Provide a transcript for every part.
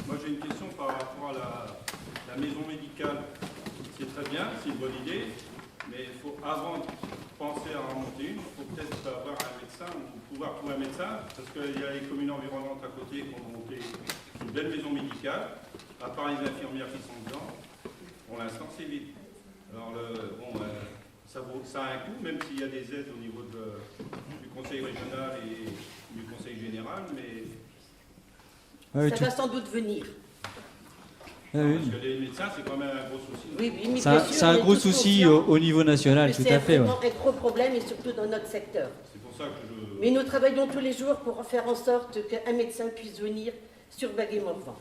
Moi j'ai une question par rapport à la maison médicale. C'est très bien, c'est une bonne idée, mais il faut, avant de penser à en monter une, il faut peut-être avoir un médecin ou pouvoir trouver un médecin, parce qu'il y a les communes environnantes à côté qui ont monté une belle maison médicale, à part les infirmières qui sont dedans. Pour l'instant c'est vide. Alors ça a un coût, même s'il y a des aides au niveau du conseil régional et du conseil général, mais ça va sans doute venir. parce que les médecins, c'est quand même un gros souci. Oui, mais bien sûr, c'est un gros souci au niveau national, tout à fait. C'est vraiment un gros problème, et surtout dans notre secteur. C'est pour ça que Mais nous travaillons tous les jours pour faire en sorte qu'un médecin puisse venir sur Bagué-Morvan.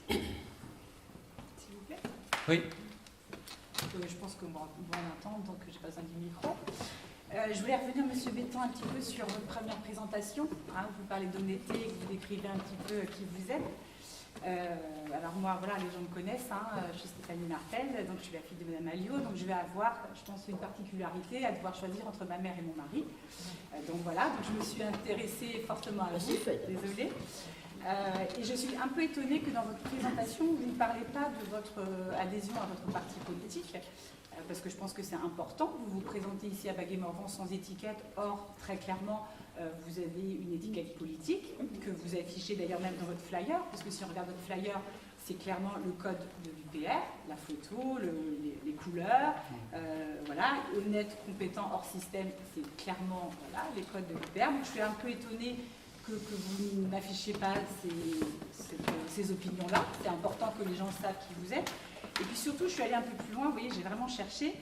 S'il vous plaît. Oui. Je pense qu'on va l'entendre, donc je n'ai pas besoin du micro. Je voulais revenir, Monsieur Béton, un petit peu sur votre première présentation. Vous parlez d'honnêteté, vous décrivez un petit peu qui vous êtes. Alors moi, voilà, les gens me connaissent. Je suis Stéphanie Martel, donc je suis la fille de Madame Alliot. Donc je vais avoir, je pense, une particularité à devoir choisir entre ma mère et mon mari. Donc voilà, donc je me suis intéressée fortement à vous. Désolée. Et je suis un peu étonnée que dans votre présentation, vous ne parlez pas de votre adhésion à votre parti politique, parce que je pense que c'est important. Vous vous présentez ici à Bagué-Morvan sans étiquette, or, très clairement, vous avez une étiquette politique, que vous affichez d'ailleurs même dans votre flyer, parce que si on regarde votre flyer, c'est clairement le code de l'UPR, la photo, les couleurs, voilà, honnête, compétent, hors système, c'est clairement voilà, les codes de l'UPR. Donc je suis un peu étonnée que vous n'affichez pas ces opinions-là. C'est important que les gens savent qui vous êtes. Et puis surtout, je suis allée un peu plus loin, vous voyez, j'ai vraiment cherché,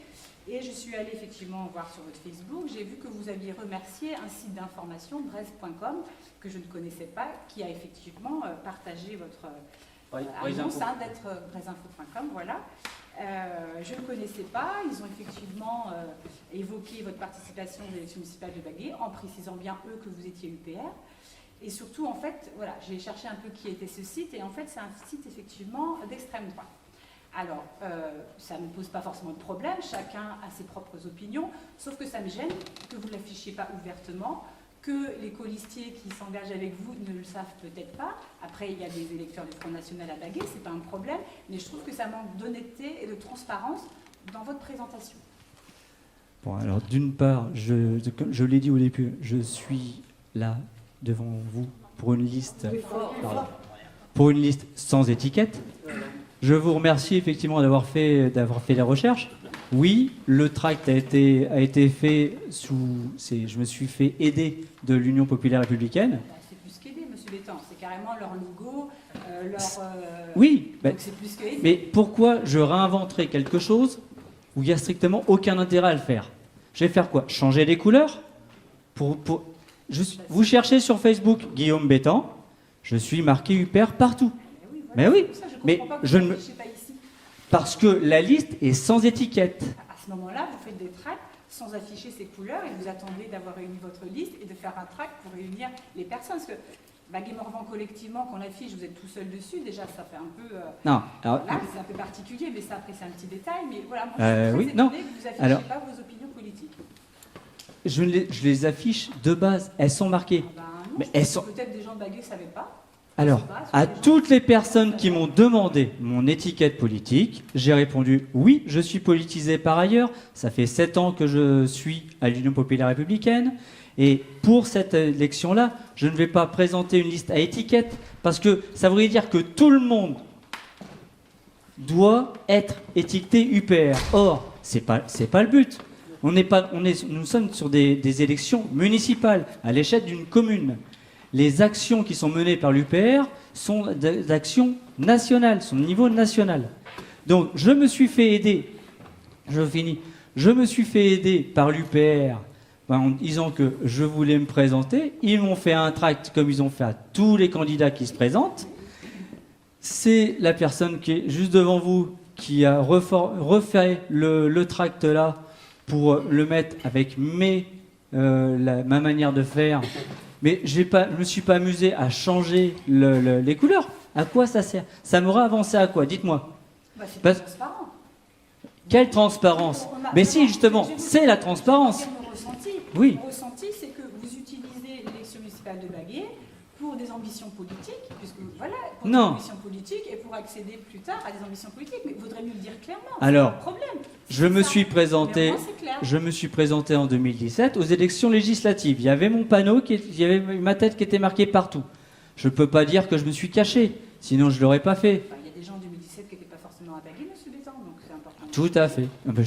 et je suis allée effectivement voir sur votre Facebook, j'ai vu que vous aviez remercié un site d'information, Brest.com, que je ne connaissais pas, qui a effectivement partagé votre annonce d'être Bresinfo.com, voilà. Je ne connaissais pas, ils ont effectivement évoqué votre participation aux élections municipales de Bagué, en précisant bien, eux, que vous étiez UPR. Et surtout, en fait, voilà, j'ai cherché un peu qui était ce site, et en fait, c'est un site, effectivement, d'extrême droite. Alors, ça ne me pose pas forcément de problème, chacun a ses propres opinions, sauf que ça me gêne que vous ne l'affichiez pas ouvertement, que les colistiers qui s'engagent avec vous ne le savent peut-être pas. Après, il y a des électeurs du Front National à Bagué, c'est pas un problème, mais je trouve que ça manque d'honnêteté et de transparence dans votre présentation. Bon, alors, d'une part, je l'ai dit au début, je suis là devant vous pour une liste, pour une liste sans étiquette. Je vous remercie effectivement d'avoir fait les recherches. Oui, le tract a été fait je me suis fait aider de l'Union populaire républicaine. C'est plus qu'aider, Monsieur Bétan, c'est carrément leur logo, oui, donc c'est plus qu'aider. Mais pourquoi je réinventerais quelque chose où il n'y a strictement aucun intérêt à le faire? Je vais faire quoi? Changer les couleurs? Vous cherchez sur Facebook Guillaume Bétan, je suis marqué UPR partout. Mais oui, mais je ne me... Parce que la liste est sans étiquette. À ce moment-là, vous faites des tracts sans afficher ces couleurs et vous attendez d'avoir réuni votre liste et de faire un tract pour réunir les personnes. Parce que Bagué-Morvan, collectivement, qu'on affiche, vous êtes tout seul dessus, déjà ça fait un peu... Non, alors... Là, c'est un peu particulier, mais ça, après, c'est un petit détail. Mais voilà, moi, je suis très étonnée que vous n'affichez pas vos opinions politiques. Je les affiche de base, elles sont marquées. Non, mais elles sont... Peut-être des gens de Bagué ne savaient pas. Alors, à toutes les personnes qui m'ont demandé mon étiquette politique, j'ai répondu oui, je suis politisé par ailleurs. Ça fait 7 ans que je suis à l'Union populaire républicaine. Et pour cette élection-là, je ne vais pas présenter une liste à étiquette parce que ça voudrait dire que tout le monde doit être étiqueté UPR. Or, c'est pas le but. Nous sommes sur des élections municipales à l'échelle d'une commune. Les actions qui sont menées par l'UPR sont des actions nationales, sont au niveau national. Donc, je me suis fait aider, je me suis fait aider par l'UPR en disant que je voulais me présenter. Ils m'ont fait un tract comme ils ont fait à tous les candidats qui se présentent. C'est la personne qui est juste devant vous qui a refait le tract là pour le mettre avec ma manière de faire. Mais je ne me suis pas amusé à changer les couleurs. À quoi ça sert? Ça m'aurait avancé à quoi? Dites-moi. C'est transparent. Quelle transparence? Mais si, justement, c'est la transparence. Mon ressenti, oui. Mon ressenti, c'est que vous utilisez l'élection municipale de Bagué pour des ambitions politiques, puisque voilà, pour Non. des ambitions politiques et pour accéder plus tard à des ambitions politiques. Mais il vaudrait mieux le dire clairement. Alors, c'est un problème. Je me suis Mais au présenté, moins, c'est clair. je me suis présenté en 2017 aux élections législatives. Il y avait mon panneau, il y avait ma tête qui était marquée partout. Je ne peux pas dire que je me suis caché, sinon je ne l'aurais pas fait. Enfin, il y a des gens en 2017 qui n'étaient pas forcément à Baguette, monsieur Bétan, donc c'est important. Tout à fait. Ah ben,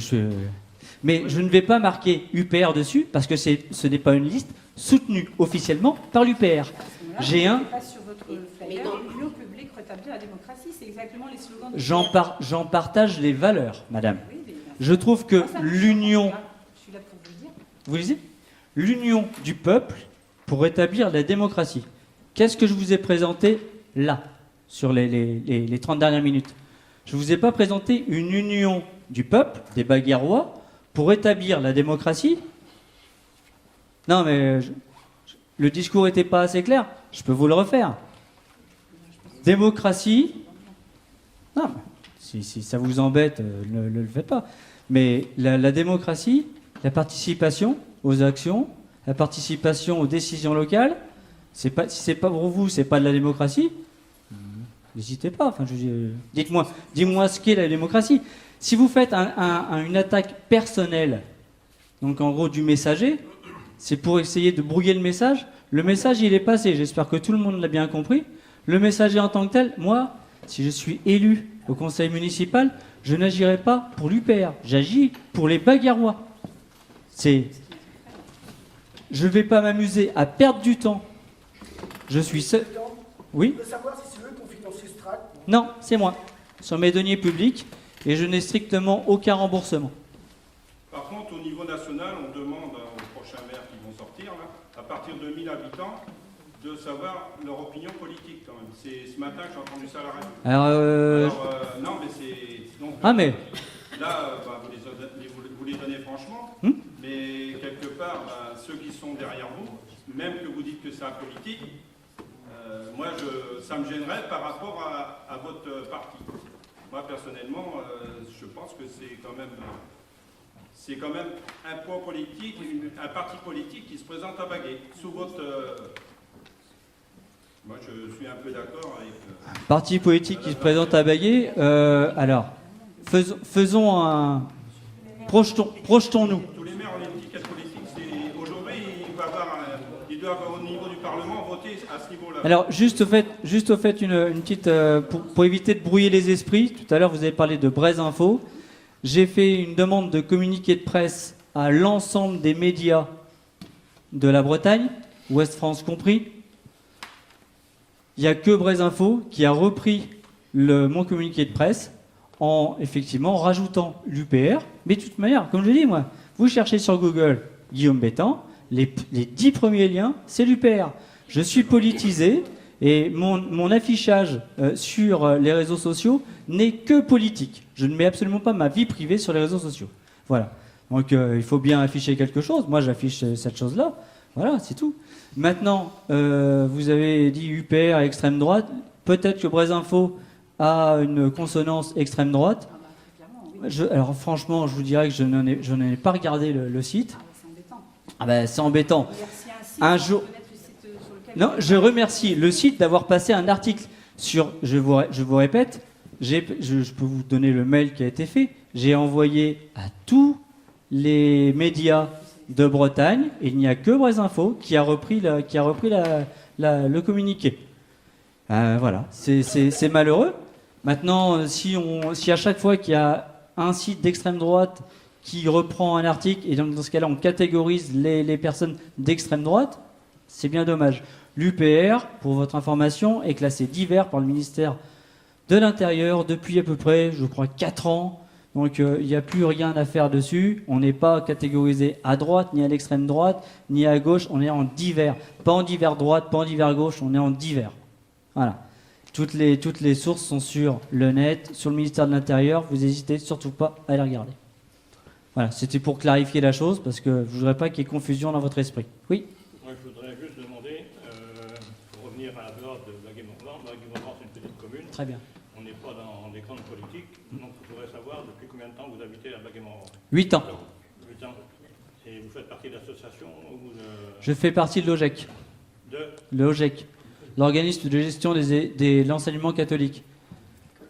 mais je ne vais pas marquer UPR dessus parce que ce n'est pas une liste soutenue officiellement par l'UPR. À ce moment-là, J'ai vous un- mettez pas sur votre Mais flyer, non. l'union publique rétablir la démocratie, c'est exactement les slogans de J'en partage les valeurs, madame. Oui, mais- Je trouve que Moi, ça me choque, l'union, je suis là pour vous le dire. vous lisez, l'union du peuple pour rétablir la démocratie. Qu'est-ce que je vous ai présenté là, sur les 30 dernières minutes? Je ne vous ai pas présenté une union du peuple, des Baguerois, pour rétablir la démocratie. Non, mais le discours n'était pas assez clair. Je peux vous le refaire. Démocratie. Non, mais si ça vous embête, ne le faites pas. Mais la démocratie, la participation aux actions, la participation aux décisions locales, si c'est pas pour vous, c'est pas de la démocratie. N'hésitez pas. Enfin, dis-moi ce qu'est la démocratie. Si vous faites une attaque personnelle, donc en gros du messager, c'est pour essayer de brouiller le message. Le message, il est passé. J'espère que tout le monde l'a bien compris. Le messager en tant que tel, moi, si je suis élu au conseil municipal, je n'agirai pas pour l'UPR. J'agis pour les Baguerois. Je ne vais pas m'amuser à perdre du temps. Je suis seul. Oui? Je veux savoir si c'est eux qui ont financé Strat. Non, c'est moi. Sur mes deniers publics. Et je n'ai strictement aucun remboursement. Par contre, au niveau national, on demande aux prochains maires qui vont sortir, là, à partir de 1000 habitants, de savoir leur opinion politique quand même. C'est ce matin que j'ai entendu ça à la radio. Alors, Non, mais c'est... donc, Ah, mais... Là, vous les donnez franchement, mais quelque part, ceux qui sont derrière vous, même que vous dites que c'est apolitique, moi, ça me gênerait par rapport à votre parti. Moi, personnellement, je pense que c'est quand même un poids politique, un parti politique qui se présente à Baguette, sous votre... Moi, je suis un peu d'accord avec... Parti politique qui se présente à Baguet. Alors, faisons un... Projetons-nous. Tous les maires ont une étiquette politique. Aujourd'hui, ils doivent, au niveau du Parlement, voter à ce niveau-là. Alors, juste au fait une petite... pour éviter de brouiller les esprits, tout à l'heure, vous avez parlé de Braise Info. J'ai fait une demande de communiqué de presse à l'ensemble des médias de la Bretagne, Ouest France compris. Il n'y a que Braise Info qui a repris mon communiqué de presse en effectivement rajoutant l'UPR. Mais de toute manière, comme je dis moi, vous cherchez sur Google Guillaume Bétan, les 10 premiers liens, c'est l'UPR. Je suis politisé et mon affichage sur les réseaux sociaux n'est que politique. Je ne mets absolument pas ma vie privée sur les réseaux sociaux. Voilà. Donc il faut bien afficher quelque chose. Moi, j'affiche cette chose-là. Voilà, c'est tout. Maintenant, vous avez dit UPR extrême droite. Peut-être que Braise Info a une consonance extrême droite. Ah bah, clairement, oui. Alors franchement, je vous dirais que je n'en ai pas regardé le site. Ah bah, c'est embêtant. Ah ben, c'est embêtant. D'ailleurs, s'il y a un site, Un jour- peut-être le site sur lequel Non, je remercie le site d'avoir passé un article sur. Je vous répète, je peux vous donner le mail qui a été fait. J'ai envoyé à tous les médias de Bretagne, et il n'y a que Braise Info qui a repris le communiqué. Voilà, c'est malheureux. Maintenant, si à chaque fois qu'il y a un site d'extrême droite qui reprend un article, et dans ce cas-là, on catégorise les personnes d'extrême droite, c'est bien dommage. L'UPR, pour votre information, est classé divers par le ministère de l'Intérieur depuis à peu près, je crois, 4 ans. Donc il n'y a plus rien à faire dessus. On n'est pas catégorisé à droite, ni à l'extrême droite, ni à gauche. On est en divers. Pas en divers droite, pas en divers gauche, on est en divers. Voilà. Toutes les sources sont sur le net, sur le ministère de l'Intérieur. Vous n'hésitez surtout pas à les regarder. Voilà, c'était pour clarifier la chose, parce que je ne voudrais pas qu'il y ait confusion dans votre esprit. Oui. Moi, je voudrais juste demander, pour revenir à la base de Baguet-Morvan. Baguet-Morvan, c'est une petite commune. Très bien. On n'est pas dans des grandes politiques. Donc, je voudrais savoir depuis combien de temps vous habitez à Baguet-Morvan. 8 ans. 8 ans. Et vous faites partie de l'association ou de... Je fais partie de l'OGEC. de... L'OGEC. l'organisme de gestion de l'enseignement catholique.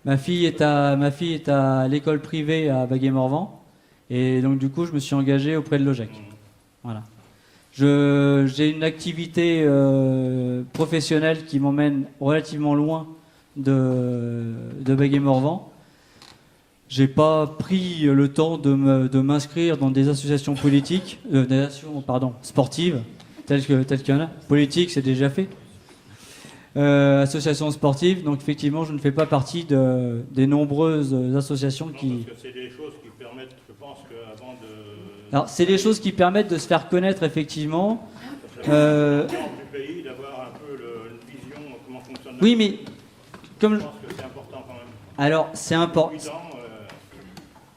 Ma fille est à l'école privée à Baguet-Morvan, et donc du coup je me suis engagé auprès de l'OGEC. Voilà. J'ai une activité professionnelle qui m'emmène relativement loin de Baguet-Morvan. J'ai pas pris le temps de m'inscrire dans des associations politiques, sportives, telles qu'il y en a. Politique, c'est déjà fait. Associations sportives, donc effectivement, je ne fais pas partie des nombreuses associations qui. Non, parce que c'est des choses qui permettent, je pense, qu'avant de. Alors, c'est des choses qui permettent de se faire connaître effectivement. Du pays, d'avoir un peu une vision comment fonctionne. Oui, mais comme. Je pense que c'est important quand même. Alors, c'est important. 8 ans.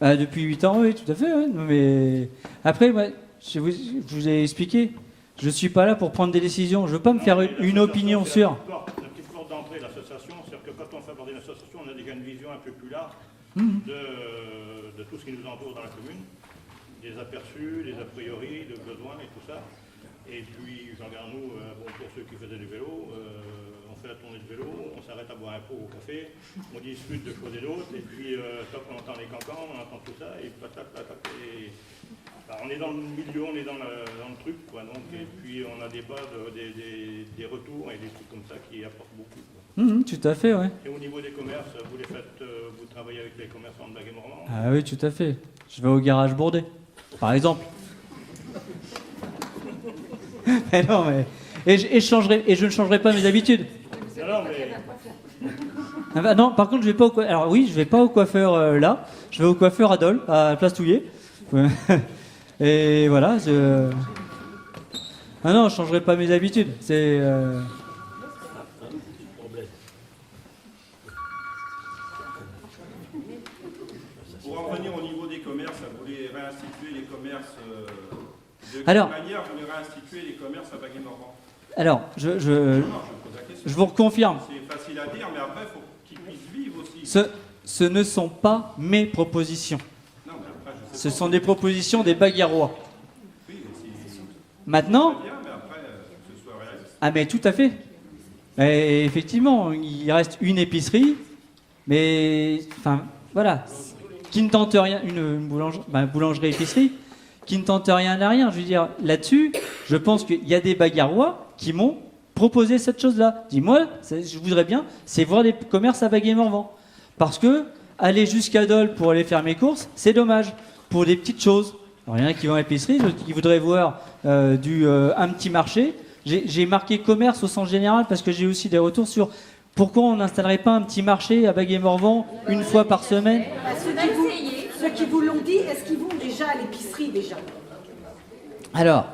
Depuis 8 ans, oui, tout à fait. Ouais. Mais après, moi, je vous ai expliqué, je ne suis pas là pour prendre des décisions. Je ne veux pas me faire une opinion sur. La petite porte d'entrée de l'association, c'est-à-dire que quand on fait partie d'une association, on a déjà une vision un peu plus large de tout ce qui nous entoure dans la commune, des aperçus, des a priori, des besoins et tout ça. Et puis, j'en garde nous, pour ceux qui faisaient du vélo, on fait la tournée de vélo, on s'arrête à boire un pot au café, on discute de choses et d'autres, et puis top, on entend les cancans, on entend tout ça, et patate, et on est dans le milieu, on est dans le truc, quoi, donc, et puis on a des retours et des trucs comme ça qui apportent beaucoup. Tout à fait, ouais. Et au niveau des commerces, vous travaillez avec les commerçants de Baguet-Morvan? Ah oui, tout à fait. Je vais au garage Bourdet, par exemple. Mais non, mais... Et je ne changerai pas mes habitudes. Non, mais... Ah bah non, par contre, je vais pas au coiffeur. Alors oui, je vais pas au coiffeur là. Je vais au coiffeur Adol, à Place Touillet. Et voilà. Ah non, je changerai pas mes habitudes. C'est... Pour en revenir au niveau des commerces, vous voulez réinstituer les commerces de Alors, quelle manière vous voulez réinstituer les commerces à Baguet-Morvan? Alors, Non, je pose la question. je vous reconfirme. C'est facile à dire, mais après, il faut qu'ils puissent vivre aussi. Ce ne sont pas mes propositions. Non, mais après, je sais Ce pas. sont des propositions des Baguerois. Oui, mais c'est Maintenant, très bien, mais après, que ce soit réaliste. ah mais tout à fait. Et effectivement, il reste une épicerie, mais enfin voilà, qui ne tente rien, une boulangerie-épicerie, qui ne tente rien à rien. Je veux dire, là-dessus, je pense qu'il y a des Baguerois qui m'ont proposé cette chose-là. Dis-moi, je voudrais bien, c'est voir des commerces à Baguet-Morvan. Parce que aller jusqu'à Dole pour aller faire mes courses, c'est dommage. Pour des petites choses. Alors, il y en a qui vont à l'épicerie, d'autres qui voudraient voir un petit marché. J'ai marqué commerce au sens général parce que j'ai aussi des retours sur pourquoi on n'installerait pas un petit marché à Baguet-Morvan une fois par semaine. Ceux qui vous l'ont dit, est-ce qu'ils vont déjà à l'épicerie déjà? Alors,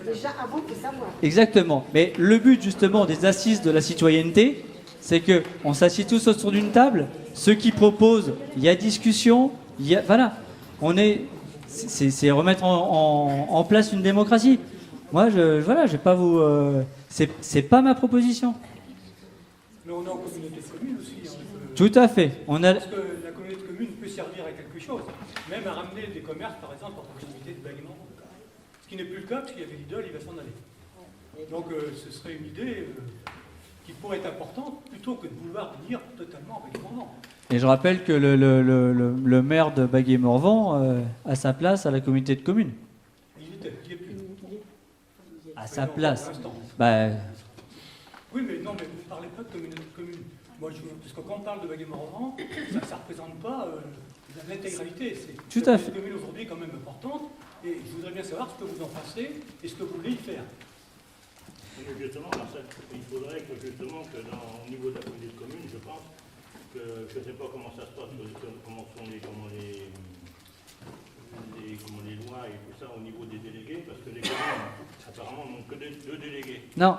Déjà avant de savoir. exactement. Mais le but justement des assises de la citoyenneté, c'est que on s'assied tous autour d'une table. Ceux qui proposent, il y a discussion, voilà. C'est remettre en place une démocratie. Moi, je vais pas vous. C'est pas ma proposition. Mais on est en communauté de communes aussi. Tout à fait. Parce que la communauté de communes peut servir à quelque chose. Même à ramener des commerces, par exemple, en proximité de Baguet-Morvan. Ce qui n'est plus le cas, parce qu'il y avait Lidl, il va s'en aller. Donc ce serait une idée qui pourrait être importante, plutôt que de vouloir venir totalement à Baguet-Morvan. Et je rappelle que le maire de Baguet-Morvan a sa place à la communauté de communes. Il est plus. À sa place. Pour l'instant. Bah, Oui, mais non, mais vous ne parlez pas de communauté de communes. Moi, parce que quand on parle de Baguet-Morvan, ça ne représente pas l'intégralité. Tout à fait. C'est une commune aujourd'hui quand même importante, et je voudrais bien savoir ce que vous en pensez et ce que vous voulez y faire. Mais justement, Marcel, il faudrait que justement, au niveau de la communauté de communes, je pense, que je ne sais pas comment ça se passe, comment sont les lois et tout ça au niveau des délégués, parce que les communes, apparemment, n'ont que deux délégués. non.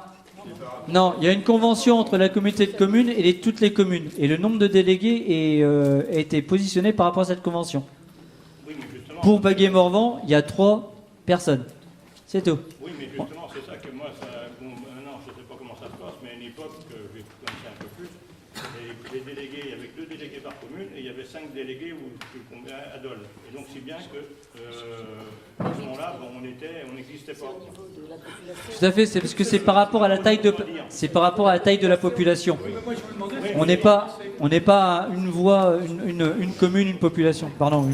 Non, il y a une convention entre la communauté de communes et toutes les communes. Et le nombre de délégués a été positionné par rapport à cette convention. Oui, mais justement... Pour Baguet-Morvan, il y a 3 personnes. C'est tout. Oui, mais justement, c'est ça que moi, maintenant, je ne sais pas comment ça se passe, mais à une époque, je vais commencer un peu plus, Et les délégués, il y avait 2 délégués par commune et il y avait 5 délégués ou combien à Dole. Et donc, si bien que à ce moment-là, bon, on n'existait pas. Tout à fait, c'est parce que c'est par rapport à la taille de la population. Oui, mais moi, je vous demandais, On n'est pas une voie, une commune, une population. Pardon,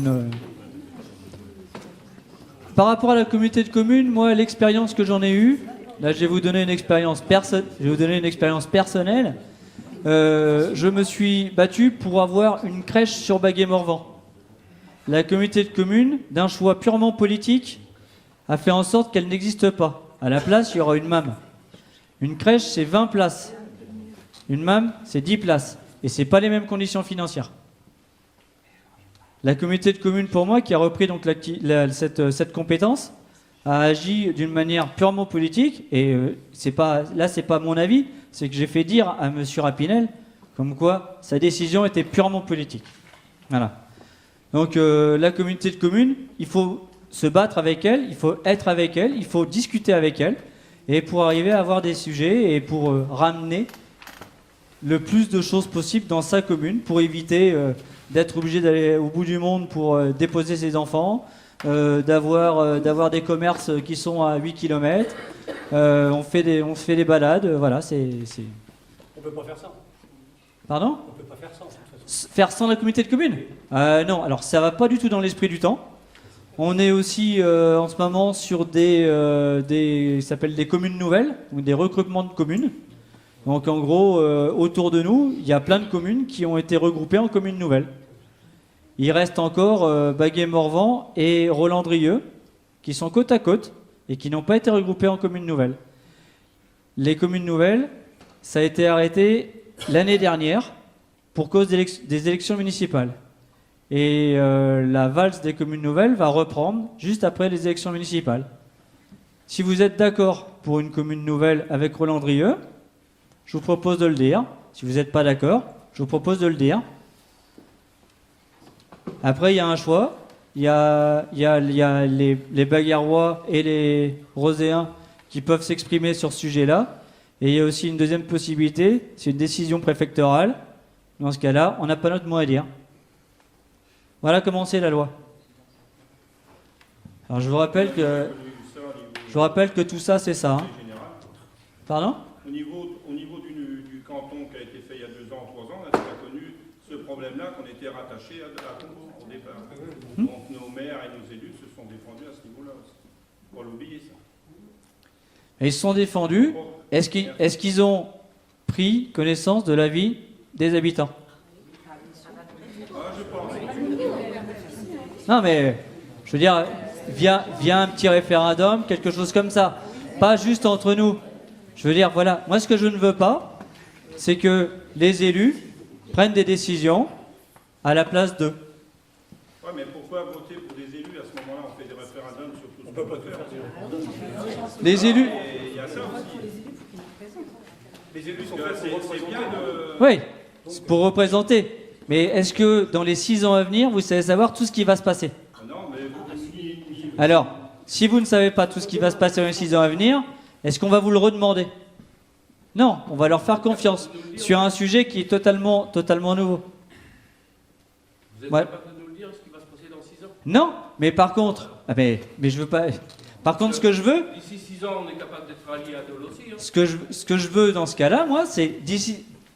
Par rapport à la communauté de communes, moi, l'expérience que j'en ai eue, là, je vais vous donner une expérience personnelle. Je me suis battu pour avoir une crèche sur Baguet-Morvan. La communauté de communes, d'un choix purement politique, a fait en sorte qu'elle n'existe pas. À la place, il y aura une MAM. Une crèche, c'est 20 places. Une MAM, c'est 10 places. Et ce n'est pas les mêmes conditions financières. La communauté de communes, pour moi, qui a repris donc cette compétence, a agi d'une manière purement politique. Et c'est pas mon avis, c'est que j'ai fait dire à M. Rapinel comme quoi sa décision était purement politique. Voilà. Donc la communauté de communes, il faut se battre avec elle, il faut être avec elle, il faut discuter avec elle, et pour arriver à avoir des sujets et pour ramener le plus de choses possible dans sa commune, pour éviter d'être obligé d'aller au bout du monde pour déposer ses enfants, d'avoir des commerces qui sont à 8 km. On fait des balades, voilà, c'est... on ne peut pas faire ça. Pardon ? On ne peut pas faire ça. De toute façon. Faire sans la communauté de communes ? Non, alors ça va pas du tout dans l'esprit du temps. On est aussi en ce moment sur ça s'appelle des communes nouvelles, ou des regroupements de communes. Donc en gros, autour de nous, il y a plein de communes qui ont été regroupées en communes nouvelles. Il reste encore Baguet-Morvan et Roland-Drieux, qui sont côte à côte et qui n'ont pas été regroupées en communes nouvelles. Les communes nouvelles, ça a été arrêté l'année dernière pour cause des élections municipales. Et la valse des communes nouvelles va reprendre juste après les élections municipales. Si vous êtes d'accord pour une commune nouvelle avec Roland-Drieux, je vous propose de le dire. Si vous n'êtes pas d'accord, je vous propose de le dire. Après, il y a un choix. Il y a les Baguerois et les Roséens qui peuvent s'exprimer sur ce sujet-là. Et il y a aussi une deuxième possibilité, c'est une décision préfectorale. Dans ce cas-là, on n'a pas notre mot à dire. Voilà comment c'est la loi. Alors je vous rappelle que tout ça, c'est ça. Hein. Pardon ? Au niveau du canton qui a été fait il y a 2 ans, 3 ans, là, on a connu ce problème-là qu'on était rattaché à Congo au départ. Donc nos maires et nos élus se sont défendus à ce niveau-là aussi. Faut pas l'oublier ça. Et ils se sont défendus. Est-ce qu'ils ont pris connaissance de l'avis des habitants ? Je pense. Non mais, je veux dire, via un petit référendum, quelque chose comme ça. Pas juste entre nous. Je veux dire, voilà, moi ce que je ne veux pas, c'est que les élus prennent des décisions à la place d'eux. Ouais, mais pourquoi voter pour des élus à ce moment-là? On fait des référendums sur tout ce On ne peut pas tout faire. Les élus... Et il y a ça aussi. Les élus sont Parce que faits pour c'est bien représenter. de... Oui, c'est pour représenter. Mais est-ce que dans les 6 ans à venir, vous savez savoir tout ce qui va se passer? Non, mais Alors, si vous ne savez pas tout ce qui va se passer dans les 6 ans à venir, est-ce qu'on va vous le redemander? Non, on va leur faire confiance sur un sujet qui est totalement nouveau. Vous êtes Ouais. capable de nous le dire ce qui va se passer dans 6 ans? Non, mais par contre, mais je veux pas. Par contre, ce que je veux, D'ici 6 ans, on est capable d'être allié à Dole aussi. Hein. ce que je veux dans ce cas-là, moi, c'est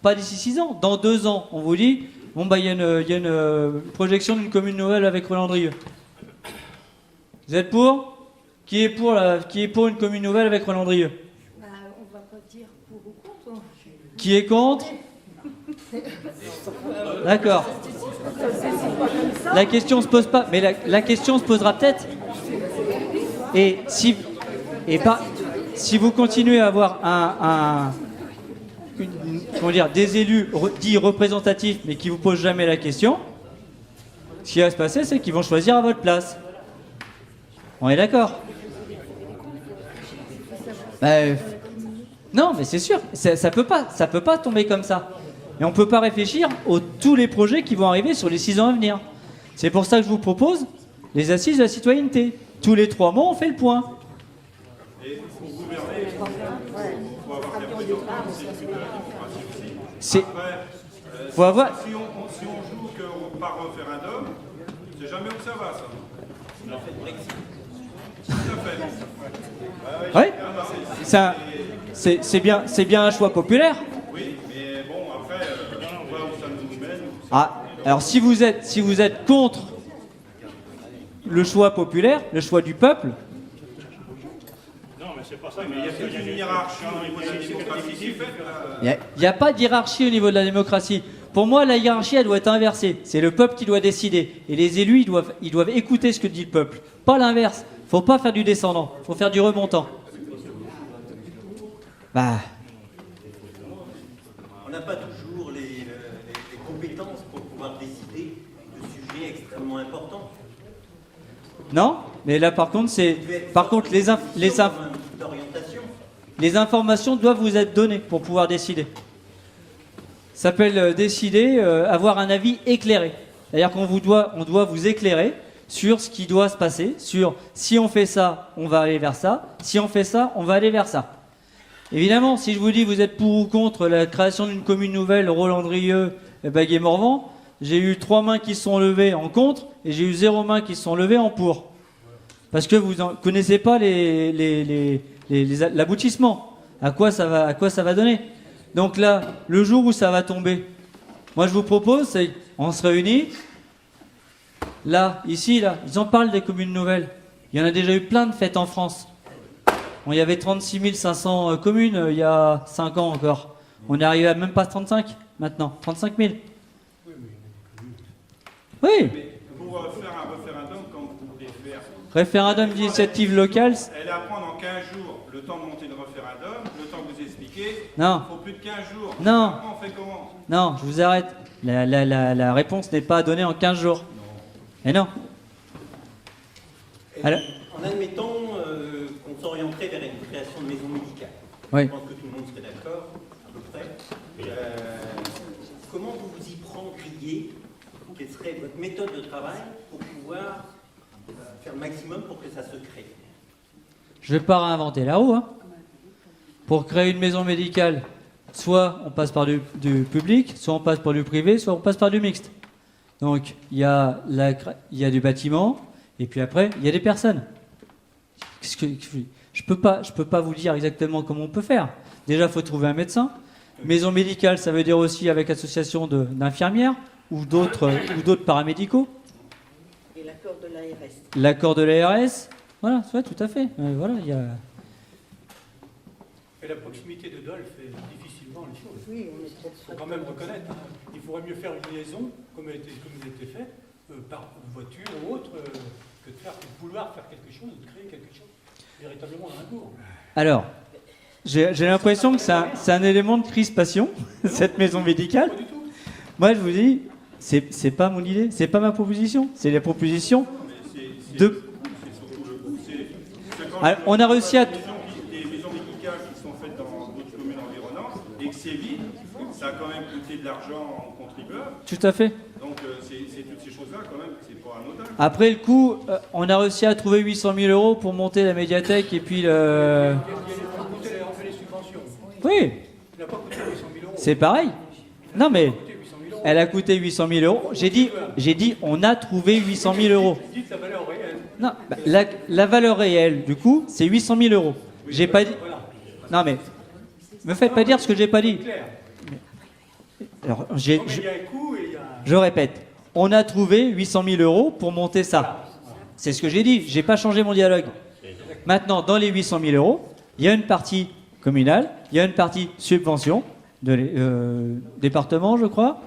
pas d'ici 6 ans, dans 2 ans, on vous dit, bon bah il y a une projection d'une commune nouvelle avec Roland-Drieux. Vous êtes pour? Qui est pour une commune nouvelle avec Roland-Drieux? Bah, on va pas dire pour ou contre. Qui est contre? D'accord. La question se pose pas, mais la question se posera peut-être. Et si vous continuez à avoir des élus dits représentatifs, mais qui vous posent jamais la question, ce qui va se passer, c'est qu'ils vont choisir à votre place. On est d'accord? Non, mais c'est sûr, ça peut pas tomber comme ça. Et on peut pas réfléchir à tous les projets qui vont arriver sur les 6 ans à venir. C'est pour ça que je vous propose les assises de la citoyenneté. Tous les 3 mois, on fait le point. Et pour gouverner, il faut avoir des représentants, c'est de la démocratie aussi. C'est- Après, Faut avoir. Si on joue que par référendum, c'est jamais où ça va, ça. Non. Tout à fait. Oui. Ah, bah, Ça, c'est bien un choix populaire. oui, mais bon, après, on voit où ça nous mène. Ah, alors si vous êtes contre le choix populaire, le choix du peuple, Non, mais c'est pas ça. Mais il y a toute une hiérarchie au niveau de la démocratie qui fait. il n'y a pas d'hiérarchie au niveau de la démocratie. Pour moi, la hiérarchie, elle doit être inversée. C'est le peuple qui doit décider. Et les élus, ils doivent écouter ce que dit le peuple. Pas l'inverse. Faut pas faire du descendant. Faut faire du remontant. Bah, On n'a pas toujours les compétences pour pouvoir décider de sujets extrêmement importants. non. Mais là, par contre, D'orientation. les informations doivent vous être données pour pouvoir décider. Ça s'appelle décider, avoir un avis éclairé. C'est-à-dire qu'on doit vous éclairer sur ce qui doit se passer, sur si on fait ça, on va aller vers ça, si on fait ça, on va aller vers ça. Évidemment, si je vous dis vous êtes pour ou contre la création d'une commune nouvelle, Roland-Drieux, Baguet-Morvan, j'ai eu 3 mains qui se sont levées en contre et j'ai eu 0 mains qui se sont levées en pour. Parce que vous ne connaissez pas l'aboutissement. À quoi ça va donner. Donc là, le jour où ça va tomber, moi je vous propose, c'est on se réunit. Là, ici, là, ils en parlent des communes nouvelles. Il y en a déjà eu plein de faites en France. Bon, il y avait 36 500 communes il y a 5 ans encore. On est arrivé à même pas 35 maintenant, 35 000. Oui, Mais pour faire un référendum, comme vous voulez faire, référendum d'initiative locale. elle est à prendre en 15 jours, le temps de monter le référendum, le temps que vous expliquez. Non. Il faut plus de 15 jours. Non. Après, on fait comment? Non, je vous arrête. La réponse n'est pas donnée en 15 jours. Et non. Et Alors- en admettant qu'on s'orienterait vers une création de maisons médicales, Oui. je pense que tout le monde serait d'accord, à peu près. Comment vous vous y prendriez? Quelle serait votre méthode de travail pour pouvoir faire le maximum pour que ça se crée? Je ne vais pas réinventer la roue. Hein. Pour créer une maison médicale, soit on passe par du public, soit on passe par du privé, soit on passe par du mixte. Donc, il y a du bâtiment, et puis après, il y a des personnes. Je peux pas vous dire exactement comment on peut faire. Déjà, il faut trouver un médecin. Maison médicale, ça veut dire aussi avec association d'infirmières ou d'autres paramédicaux. Et l'accord de l'ARS. L'accord de l'ARS. Voilà, ouais, tout à fait. Voilà, il y a... Et la proximité de Dole fait difficilement les choses. Oui, on est Il faut quand même reconnaître. Hein. Il faudrait mieux faire une liaison, comme elle était faite, par voiture ou autre, que de vouloir faire quelque chose, de créer quelque chose véritablement dans un cours. Alors, j'ai l'impression que c'est un élément de crispation, cette maison médicale. Pas du tout. Moi, je vous dis, c'est pas mon idée, c'est pas ma proposition, c'est la proposition de... Alors, on a réussi à... Des maisons médicales qui sont faites dans d'autres communes environnantes et que c'est vide, ça a quand même coûté de l'argent aux contribuables. Tout à fait. Donc c'est toutes ces choses-là quand même, c'est pas anodin. Après le coup, on a réussi à trouver 800 000 euros pour monter la médiathèque et puis le... On fait les subventions. Oui, Il n'a pas coûté 800 000 euros. c'est pareil. Non mais, Il a coûté 800 000 euros. elle a coûté 800 000 euros. J'ai dit, on a trouvé 800 000 euros. Dites la valeur réelle. Non, bah, la valeur réelle, du coup, c'est 800 000 euros. J'ai pas dit... Voilà. Non mais, me faites pas dire ce que j'ai pas dit. Clair. Alors, Donc, il y a un coût et il y a... je répète, on a trouvé 800 000 euros pour monter ça. C'est ce que j'ai dit, j'ai pas changé mon dialogue. Maintenant, dans les 800 000 euros, il y a une partie communale, il y a une partie subvention, de département, je crois,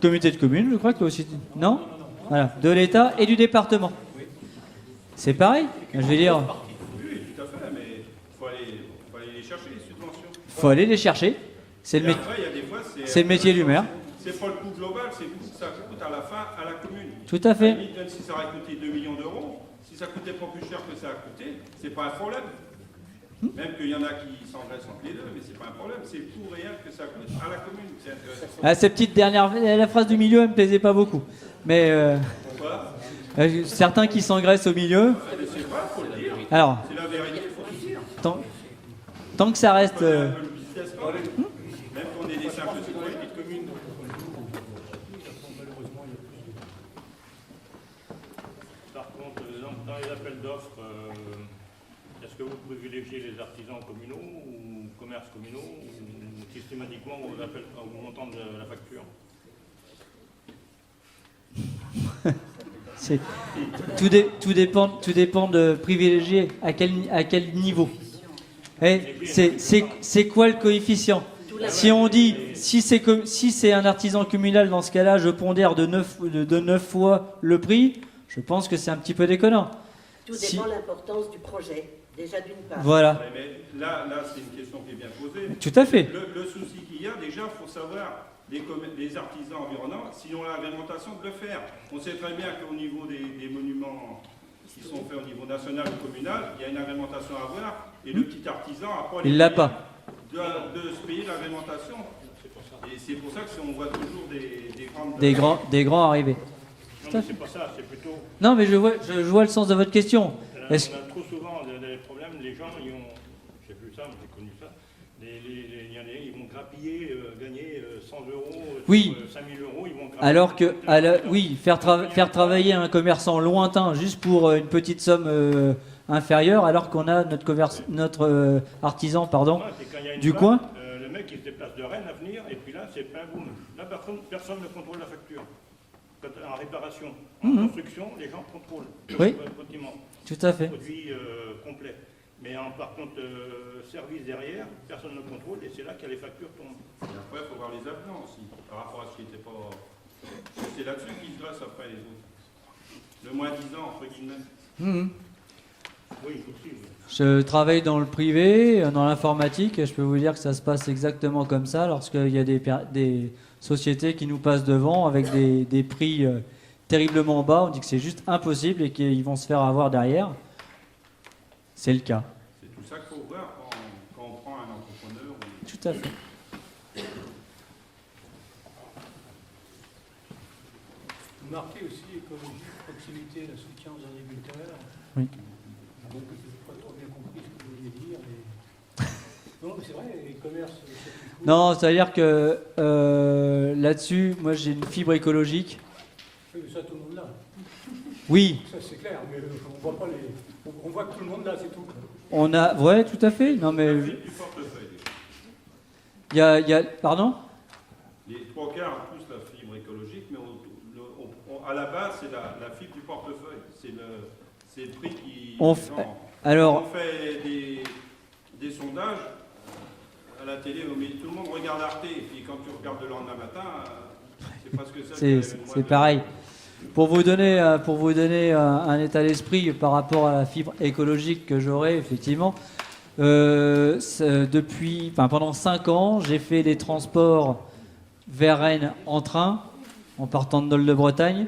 communauté de communes, je crois que aussi... Non. Voilà, de l'État et du département. C'est pareil, je vais dire... Oui, tout à fait, mais il faut aller les chercher, les subventions. faut aller les chercher. C'est Et le, après, il y a des fois, c'est le métier du maire. C'est pas le coût global, c'est le coût que ça coûte à la fin à la commune. Tout à fait. À la limite, même si ça aurait coûté 2 millions d'euros, si ça coûtait pas plus cher que ça a coûté, c'est pas un problème. Même qu'il y en a qui s'engraissent entre les deux, mais c'est pas un problème, c'est le coût réel que ça coûte à la commune. C'est intéressant. Ah, cette petite dernière, la phrase du milieu, elle me plaisait pas beaucoup. Mais Voilà. certains qui s'engraissent au milieu. Mais c'est pas, faut le dire. Alors, C'est la vérité, faut le dire. tant que ça reste... Un peu le business, pas. Même qu'on est des simples citoyens. Petite commune dans les appels d'offres, est-ce que vous privilégiez les artisans communaux ou commerces communaux ou systématiquement au montant de la facture? Tout dépend de privilégier à quel niveau. C'est quoi le coefficient? Si on dit, si c'est un artisan communal, dans ce cas-là, je pondère de 9 fois le prix, je pense que c'est un petit peu déconnant. Tout dépend de l'importance du projet, déjà d'une part. Voilà. Mais là c'est une question qui est bien posée. Tout à fait. Le souci qu'il y a, déjà, il faut savoir, les artisans environnants, s'ils ont l'agrémentation de le faire. On sait très bien qu'au niveau des monuments qui sont faits au niveau national ou communal, il y a une agrémentation à avoir, et le petit artisan n'a pas les Il l'a moyens pas. de se payer l'agrémentation. Et c'est pour ça que on voit toujours Des grands arrivés. Non, mais c'est pas ça, c'est plutôt... Non, mais je vois le sens de votre question. On a trop souvent des problèmes, les gens, j'ai vu ça, j'ai connu ça, ils vont grappiller, gagner 100 euros, Oui. 5000 euros, ils vont grappiller. Alors que, oui, faire travailler un commerçant lointain juste pour une petite somme inférieure, alors qu'on a notre artisan, pardon, Ouais, c'est quand il y a une du panne, coin. Le mec il se déplace de Rennes à venir, et puis là c'est plein boum. Là personne ne contrôle la facture. Quand, en réparation, en construction, les gens contrôlent Oui. le bâtiment, Tout à fait. produit complet. Mais par contre, service derrière, personne ne contrôle, et c'est là que les factures tombent. Et après, il faut voir les avenants aussi, par rapport à ce qui n'était pas... C'est là-dessus qu'ils se dressent après les autres. Le moins 10 ans, entre guillemets. Oui, aussi. Oui. Je travaille dans le privé, dans l'informatique, et je peux vous dire que ça se passe exactement comme ça lorsqu'il y a des sociétés qui nous passent devant avec des prix terriblement bas. On dit que c'est juste impossible et qu'ils vont se faire avoir derrière. C'est le cas. C'est tout ça qu'il faut voir quand on prend un entrepreneur. Tout à fait. Vous marquez aussi écologie, proximité, le soutien aux agriculteurs. Oui. Donc, je n'ai pas trop bien compris ce que vous vouliez dire. Non, mais c'est vrai, les commerces... Non, c'est-à-dire que là-dessus, moi j'ai une fibre écologique. Oui, mais ça, tout le monde l'a. Oui, Ça, c'est clair, mais on voit pas les... On voit que tout le monde l'a, c'est tout. on a... Ouais, tout à fait. Non, mais... La fibre du portefeuille. Il y a... Pardon ? Les 3 quarts en plus la fibre écologique, mais à la base, c'est la fibre du portefeuille. C'est le prix qui... Alors... On fait des sondages à la télé, mais tout le monde regarde Arte, et puis quand tu regardes le lendemain matin, c'est parce que C'est pareil. Pour vous donner un état d'esprit par rapport à la fibre écologique que j'aurai, effectivement, pendant 5 ans, j'ai fait des transports vers Rennes en train, en partant de Dole de Bretagne,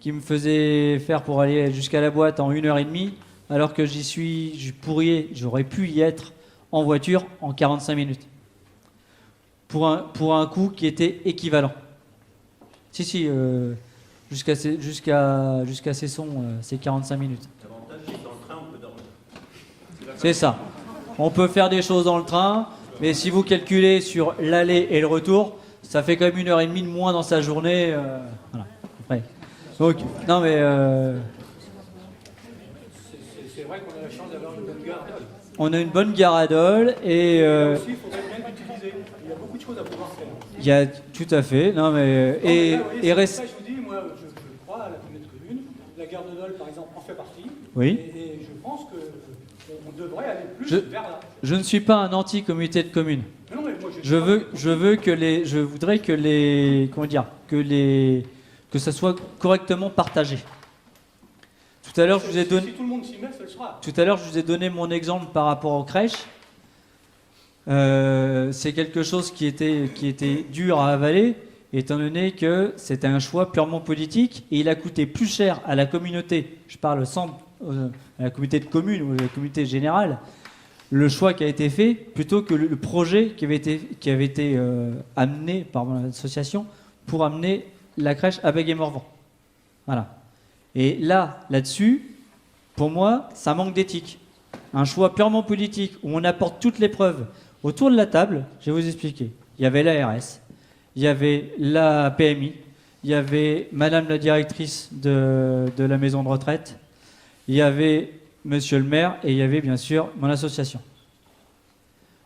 qui me faisaient faire pour aller jusqu'à la boîte en 1h30, alors que j'aurais pu y être en voiture en 45 minutes. Pour un coût qui était équivalent. Si, jusqu'à Cesson, c'est 45 minutes. L'avantage, c'est que dans le train, on peut dormir. C'est ça. On peut faire des choses dans le train, mais si vous calculez sur l'aller et le retour, ça fait quand même 1h30 de moins dans sa journée. Voilà. Après. Donc, non mais... C'est vrai qu'on a la chance d'avoir une bonne gare. On a une bonne gare à Dole et... Là aussi, il faudrait bien l'utiliser. Il y a beaucoup de choses à pouvoir faire. Il y a tout à fait. Non mais... C'est pour ça que je vous dis, moi, je crois à la communauté commune. La gare de Dole, par exemple, en fait partie. Oui. Et je pense qu'on devrait aller plus vers là. Je ne suis pas un anti-communauté de communes. Non, mais moi, Je voudrais que ça soit correctement partagé. Tout à l'heure, je vous ai donné... Si tout le monde s'y met, ça le sera. Tout à l'heure, je vous ai donné mon exemple par rapport aux crèches. C'est quelque chose qui était dur à avaler, étant donné que c'était un choix purement politique, et il a coûté plus cher à la communauté, je parle à la communauté de communes ou à la communauté générale, le choix qui a été fait, plutôt que le projet qui avait été amené par mon association pour amener la crèche à Bègue-et-Morvan. Voilà. Et là-dessus, pour moi, ça manque d'éthique. Un choix purement politique où on apporte toutes les preuves autour de la table, je vais vous expliquer. Il y avait l'ARS, il y avait la PMI, il y avait Madame la directrice de la maison de retraite, il y avait monsieur le maire et il y avait bien sûr mon association.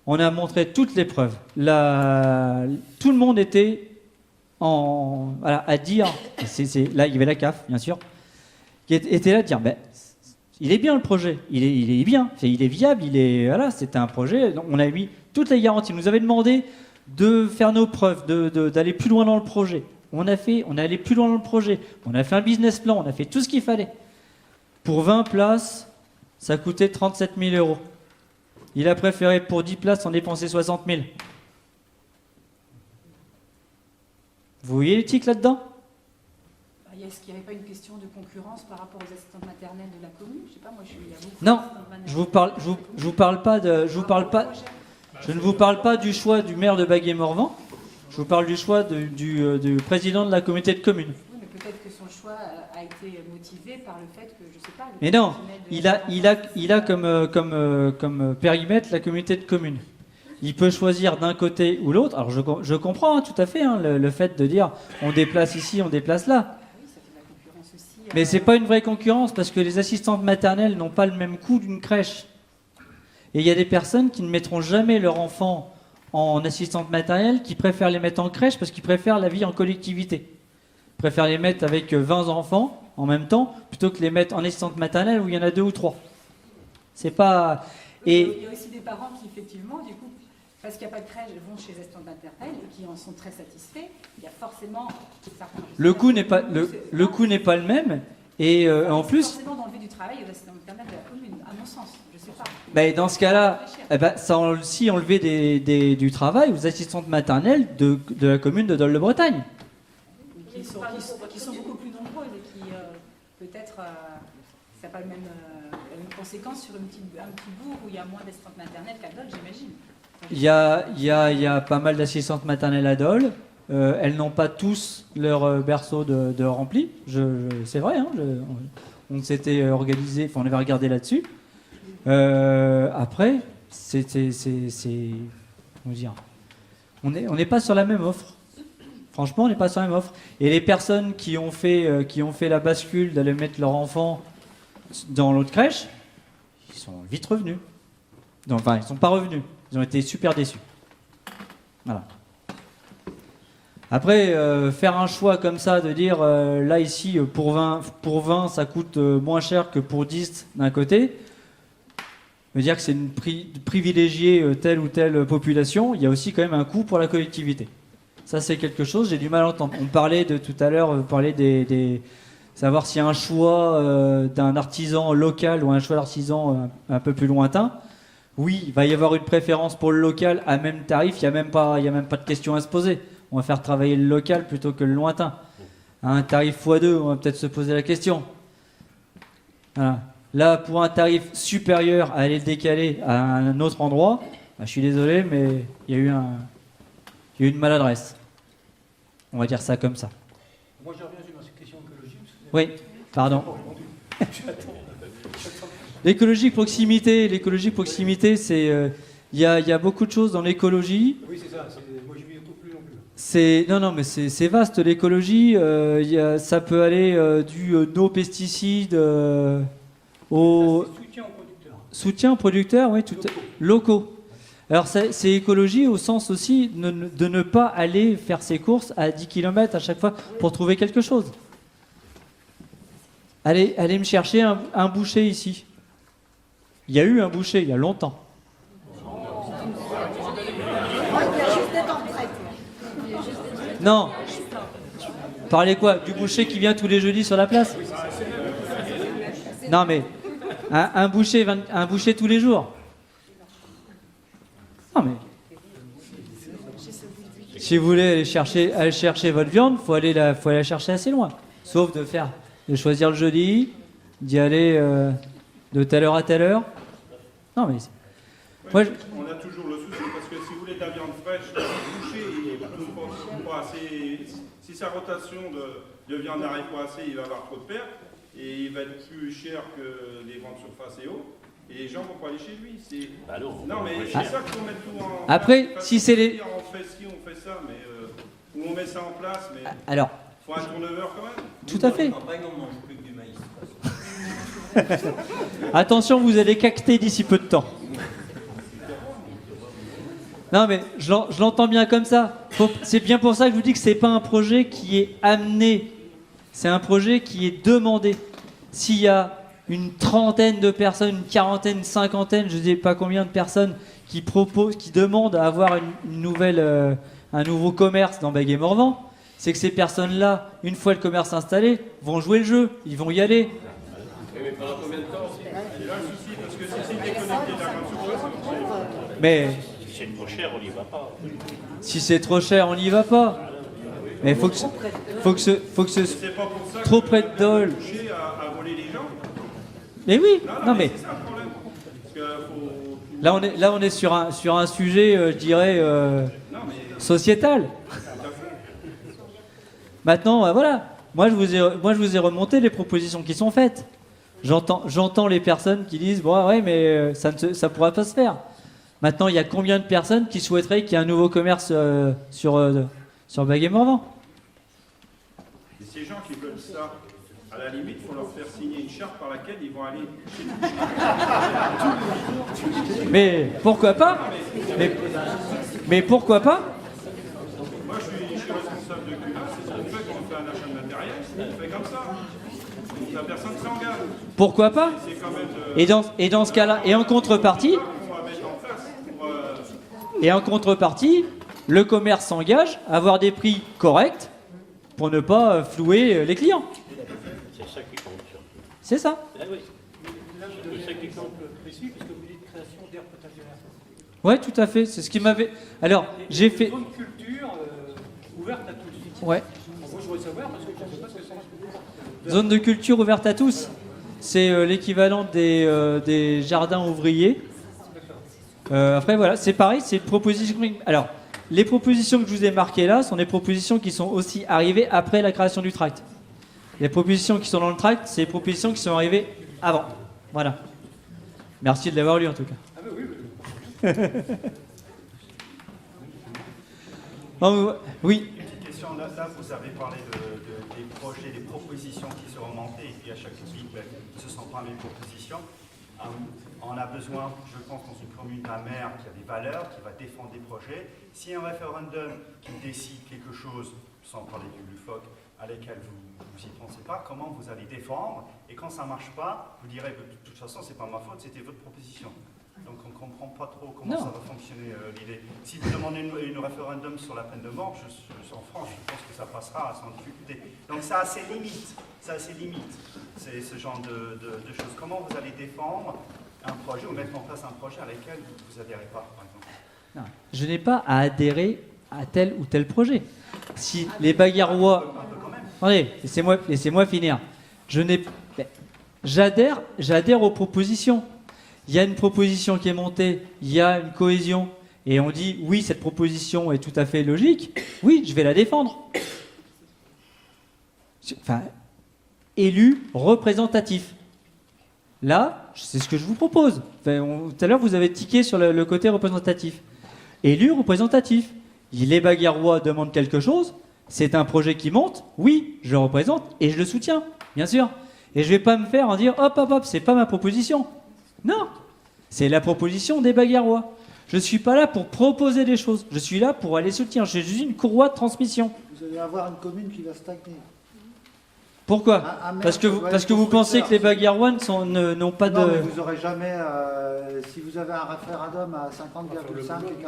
On a montré toutes les preuves. Tout le monde était à dire, là il y avait la CAF bien sûr, qui était là à dire, ben, il est bien le projet, il est bien, il est viable, voilà, c'était un projet, on a mis toutes les garanties. On nous avait demandé de faire nos preuves, d'aller plus loin dans le projet. On est allé plus loin dans le projet, on a fait un business plan, on a fait tout ce qu'il fallait. Pour 20 places, ça coûtait 37 000 euros. Il a préféré pour 10 places en dépenser 60 000. Vous voyez l'éthique là-dedans? Est-ce qu'il n'y avait pas une question de concurrence par rapport aux assistantes maternelles de la commune? Je sais pas, moi il y a beaucoup Non, d'assistantes maternelles. Je ne vous parle pas du choix du maire de Baguet-Morvan. Je vous parle du choix du président de la communauté de communes. Oui, mais peut-être que son choix a été motivé par le fait que, je sais pas... Mais non, il a comme périmètre la communauté de communes. Il peut choisir d'un côté ou l'autre. Alors je comprends tout à fait le fait de dire on déplace ici, on déplace là. Oui, ça fait de la concurrence aussi. Mais c'est pas une vraie concurrence parce que les assistantes maternelles n'ont pas le même coût d'une crèche. Et il y a des personnes qui ne mettront jamais leur enfant en assistante maternelle, qui préfèrent les mettre en crèche parce qu'ils préfèrent la vie en collectivité. Ils préfèrent les mettre avec 20 enfants en même temps plutôt que les mettre en assistante maternelle où il y en a 2 ou 3. C'est pas... Et il y a aussi des parents qui, effectivement, du coup, parce qu'il n'y a pas de crèche, vont chez les assistantes maternelles et qui en sont très satisfaits. Il y a forcément certains... Le coût n'est pas le même. Et en plus... forcément d'enlever du travail aux assistantes maternelles de la commune, à mon sens. Je sais pas. Ben, dans ce cas-là, ça aussi enlever du travail aux assistantes maternelles de la commune de Dole-de-Bretagne. Qui sont beaucoup plus nombreuses et qui, peut-être, ça n'a pas la même conséquence sur un petit bourg où il y a moins d'assistantes maternelles qu'à Dole, j'imagine. Il y a pas mal d'assistantes maternelles à Dole. Elles n'ont pas tous leur berceau de rempli. C'est vrai, hein, on s'était organisé, on avait regardé là-dessus. Après, comment dire, on n'est pas sur la même offre. Franchement, on n'est pas sur la même offre. Et les personnes qui ont fait la bascule d'aller mettre leur enfant dans l'autre crèche, ils sont vite revenus. Enfin, ils ne sont pas revenus. Ils ont été super déçus. Voilà. Après, faire un choix comme ça, de dire, là, ici, pour 20, ça coûte moins cher que pour 10 d'un côté, veut dire que c'est privilégier telle ou telle population, il y a aussi quand même un coût pour la collectivité. Ça, c'est quelque chose, j'ai du mal à entendre. On parlait tout à l'heure, savoir s'il y a un choix d'un artisan local ou un choix d'artisan un peu plus lointain. Oui, il va y avoir une préférence pour le local à même tarif, il n'y a même pas de question à se poser. On va faire travailler le local plutôt que le lointain. À un tarif x2, on va peut-être se poser la question. Voilà. Là, pour un tarif supérieur, à aller le décaler à un autre endroit, je suis désolé, mais il y a eu une maladresse. On va dire ça comme ça. Moi, je reviens sur ma question écologique. Oui, pardon. L'écologie proximité, c'est... Il y a beaucoup de choses dans l'écologie. Oui, c'est ça. Moi, je m'y retrouve plus non plus. Non, mais c'est vaste l'écologie. Ça peut aller du no pesticides au soutien aux producteurs, oui, locaux. Alors c'est écologie au sens aussi de ne pas aller faire ses courses à 10 km à chaque fois pour trouver quelque chose. Allez me chercher un boucher ici. Il y a eu un boucher il y a longtemps. Non. Parlez quoi? Du boucher qui vient tous les jeudis sur la place? Non mais un boucher tous les jours. Non mais si vous voulez aller chercher votre viande, faut aller la chercher assez loin. Sauf de choisir le jeudi, d'y aller de telle heure à telle heure. Non mais on a toujours le souci parce que si vous voulez de la viande fraîche, le boucher il ne trouve pas assez. Si sa rotation de viande n'arrive pas assez, il va avoir trop de pertes et il va être plus cher que les grandes surfaces et autres. Et les gens ne vont pas aller chez lui. Non, mais c'est ça qu'il faut mettre tout en... Après, si c'est les... On fait ci, on fait ça, mais... ou on met ça en place, mais... Alors... Il faut un tourneveur quand même. Tout à fait. En campagne, on mange plus que du maïs. Attention, vous allez cacter d'ici peu de temps. Non, mais je l'entends bien comme ça. C'est bien pour ça que je vous dis que c'est pas un projet qui est amené. C'est un projet qui est demandé. S'il y a une trentaine de personnes, une quarantaine, une cinquantaine, je ne sais pas combien de personnes qui demandent à avoir un nouveau commerce dans Baguet-Morvan, c'est que ces personnes-là, une fois le commerce installé, vont jouer le jeu, ils vont y aller. Mais pendant combien de temps? C'est là le souci, parce que si c'est déconnecté de la grande surface, Mais Si c'est trop cher, on n'y va pas. si c'est trop cher, on n'y va pas. Mais il faut que c'est pas pour ça trop que près de Dole. toucher à voler les gens. Mais oui, non mais c'est ça le problème. Parce que faut... là on est sur un sujet, je dirais, Non, mais sociétal. Maintenant, voilà. Moi, je vous ai remonté les propositions qui sont faites. J'entends les personnes qui disent bon, ouais, mais ça pourra pas se faire. Maintenant, il y a combien de personnes qui souhaiteraient qu'il y ait un nouveau commerce sur Baguet-Morvan? Et ces gens qui veulent ça, à la limite, il faut leur faire signer une charte par laquelle ils vont aller chez nous. Mais pourquoi pas? Mais pourquoi pas? Moi, je suis responsable de CULA, c'est ce qu'on fait quand on fait un achat de matériel, on fait comme ça. Donc, la personne s'engage. Pourquoi pas? C'est quand même... Et dans ce cas-là, et en contrepartie, on va mettre en place pour... le commerce s'engage à avoir des prix corrects pour ne pas flouer les clients. C'est ça qui compte surtout. C'est ça. Ah oui. C'est un exemple précis, puisque vous dites création d'aires potagères. Ouais, tout à fait. C'est ce qui m'avait. Alors, j'ai fait. Zone culture ouverte à tous. Ouais. Moi, je voudrais savoir, parce que je ne sais pas ce que c'est. Zone de culture ouverte à tous. C'est l'équivalent des jardins ouvriers. Après, voilà, c'est pareil, c'est une proposition. Alors, les propositions que je vous ai marquées là sont des propositions qui sont aussi arrivées après la création du tract. Les propositions qui sont dans le tract, c'est les propositions qui sont arrivées avant. Voilà. Merci de l'avoir lu en tout cas. Ah, oui, oui. Oh, oui. Une petite question, là vous avez parlé des projets, des propositions qui seront montées, et puis à chaque public, ce ne sont pas mes propositions. On a besoin, je pense, dans une commune d'un maire qui a des valeurs, qui va défendre des projets. Si un référendum qui décide quelque chose, sans parler du LUFOC, à laquelle vous y pensez pas, comment vous allez défendre, et quand ça ne marche pas, vous direz, de toute façon, c'est pas ma faute, c'était votre proposition. Donc on ne comprend pas trop comment ça va fonctionner l'idée. Si vous demandez une référendum sur la peine de mort, en France, je pense que ça passera sans difficulté. Donc ça a ses limites, c'est ce genre de choses. Comment vous allez défendre un projet ou mettre en place un projet à lequel vous n'adhérez pas, par exemple? Non, je n'ai pas à adhérer à tel ou tel projet. Si les Baguerois... Attendez, laissez-moi finir. J'adhère aux propositions. Il y a une proposition qui est montée, il y a une cohésion, et on dit oui, cette proposition est tout à fait logique, oui, je vais la défendre. Enfin, élu représentatif. Là, c'est ce que je vous propose. Enfin, tout à l'heure, vous avez tiqué sur le côté représentatif. Élu représentatif. Les Baguerois demandent quelque chose, c'est un projet qui monte, oui, je le représente et je le soutiens, bien sûr. Et je ne vais pas me faire en dire hop, c'est pas ma proposition. Non, c'est la proposition des Baguerois. Je ne suis pas là pour proposer des choses, je suis là pour aller soutenir. Je suis juste une courroie de transmission. Vous allez avoir une commune qui va stagner. Pourquoi? Parce que vous pensez que les Baguerois n'ont pas de... Non, mais vous n'aurez jamais... si vous avez un référendum à 50,5 et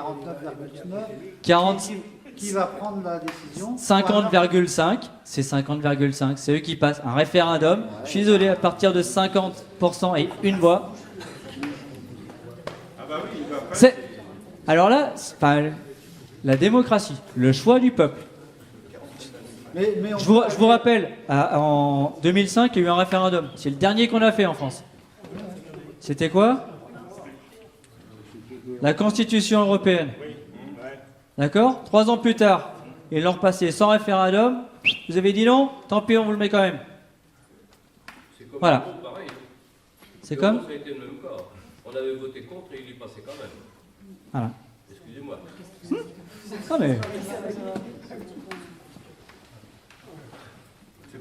49,9, qui va prendre la décision? 50,5, c'est 50,5, c'est eux qui passent un référendum. Ouais. Je suis désolé, à partir de 50% et une voix. Ah bah oui, il va pas... Alors là, la démocratie, le choix du peuple. Je vous rappelle, en 2005, il y a eu un référendum. C'est le dernier qu'on a fait en France. C'était quoi? La Constitution européenne. D'accord? 3 ans plus tard, ils l'ont repassé sans référendum. Vous avez dit non? Tant pis, on vous le met quand même. Voilà. Pareil. C'est comme? Ça a été le même cas. On avait voté contre et il y passait quand même. Voilà. Excusez-moi. Non mais...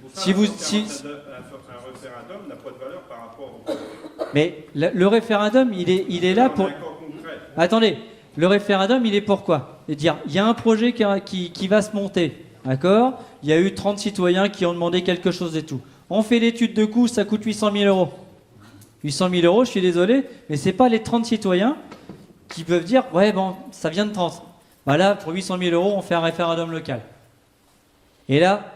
pour ça, Si vous, un si, référendum n'a pas de valeur par rapport au... mais le référendum, il est là pour. Attendez, le référendum, il est pour quoi? Et dire, il y a un projet qui va se monter, d'accord? Il y a eu 30 citoyens qui ont demandé quelque chose et tout. On fait l'étude de coût, ça coûte 800 000 euros. 800 000 euros, je suis désolé, mais c'est pas les 30 citoyens qui peuvent dire, ouais, bon, ça vient de 30. Bah là, pour 800 000 euros, on fait un référendum local. Et là,